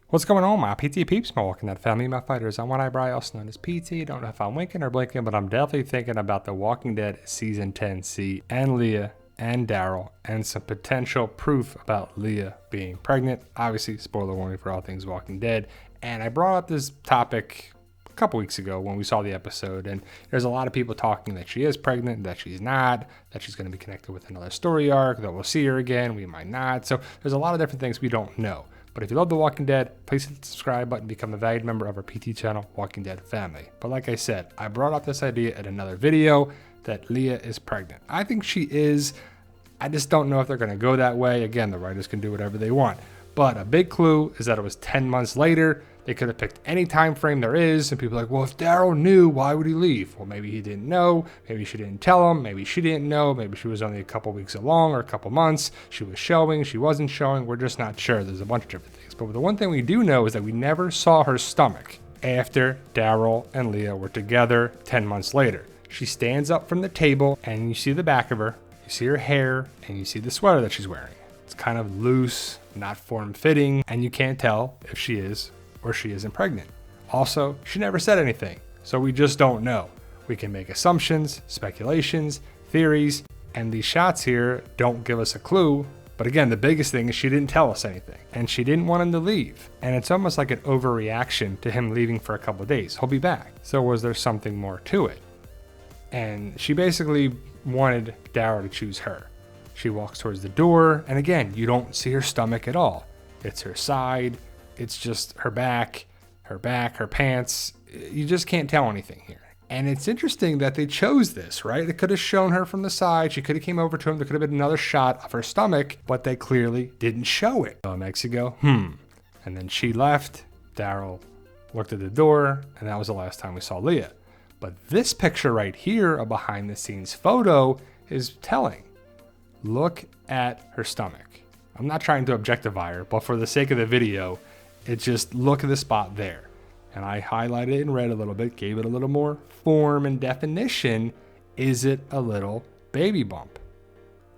What's going on, my PT peeps, my Walking Dead family, my fighters? I'm One Eyebrow, also known as PT. Don't know if I'm winking or blinking, but I'm definitely thinking about the Walking Dead Season 10C and Leah and Daryl and some potential proof about Leah being pregnant. Obviously, spoiler warning for all things Walking Dead. And I brought up this topic a couple weeks ago when we saw the episode, and there's a lot of people talking that she is pregnant, that she's not, that she's going to be connected with another story arc, that we'll see her again, we might not. So there's a lot of different things we don't know. But if you love The Walking Dead, please hit the subscribe button, become a valued member of our PT channel, Walking Dead family. But like I said, I brought up this idea in another video that Leah is pregnant. I think she is. I just don't know if they're going to go that way. Again, the writers can do whatever they want. But a big clue is that it was 10 months later. They could have picked any time frame there is, and people are like, well, if Daryl knew, why would he leave? Well, maybe he didn't know, maybe she didn't tell him, maybe she didn't know, maybe she was only a couple weeks along or a couple months, she was showing, she wasn't showing, we're just not sure. There's a bunch of different things. But the one thing we do know is that we never saw her stomach after Daryl and Leah were together 10 months later. She stands up from the table, and you see the back of her, you see her hair, and you see the sweater that she's wearing. It's kind of loose, not form-fitting, and you can't tell if she is or she isn't pregnant. Also, she never said anything, so we just don't know. We can make assumptions, speculations, theories, and these shots here don't give us a clue. But again, the biggest thing is she didn't tell us anything, and she didn't want him to leave. And it's almost like an overreaction to him leaving for a couple of days. He'll be back. So was there something more to it? And she basically wanted Daryl to choose her. She walks towards the door, and again, you don't see her stomach at all. It's her side, it's just her back, her pants. You just can't tell anything here. And it's interesting that they chose this, right? They could have shown her from the side. She could have came over to him. There could have been another shot of her stomach, but they clearly didn't show it. So Mexico, And then she left. Daryl looked at the door, and that was the last time we saw Leah. But this picture right here, a behind the scenes photo, is telling. Look at her stomach. I'm not trying to objectify her, but for the sake of the video, it's just look at the spot there. And I highlighted it in red a little bit, gave it a little more form and definition. Is it a little baby bump?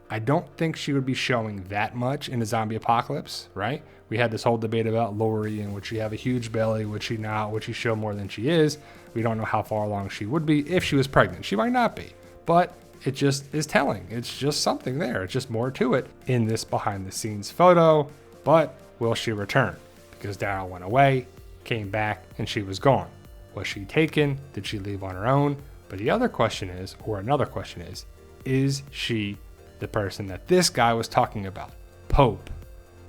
I don't think she would be showing that much in a zombie apocalypse, right? We had this whole debate about Lori and would she have a huge belly? Would she not? Would she show more than she is? We don't know how far along she would be if she was pregnant. She might not be, but it just is telling. It's just something there. It's just more to it in this behind the scenes photo. But will she return? Because Daryl went away, came back, and she was gone. Was she taken? Did she leave on her own? But the other question is, or another question is she the person that this guy was talking about? Pope.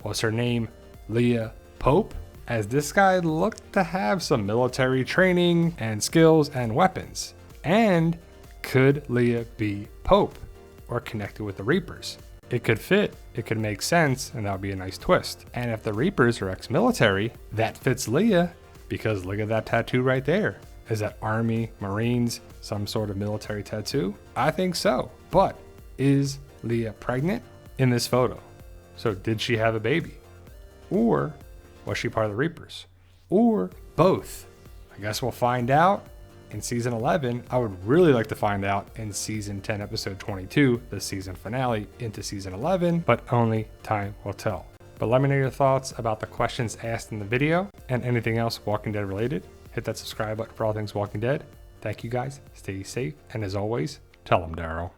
Was her name Leah Pope? As this guy looked to have some military training and skills and weapons. And could Leah be Pope or connected with the Reapers? It could fit, it could make sense, and that would be a nice twist. And if the Reapers are ex-military, that fits Leah, because look at that tattoo right there. Is that Army, Marines, some sort of military tattoo? I think so. But is Leah pregnant in this photo? So did she have a baby? Or was she part of the Reapers? Or both? I guess we'll find out in season 11. I would really like to find out in season 10, episode 22, the season finale into season 11, but only time will tell. But let me know your thoughts about the questions asked in the video and anything else Walking Dead related. Hit that subscribe button for all things Walking Dead. Thank you guys. Stay safe. And as always, tell them Daryl.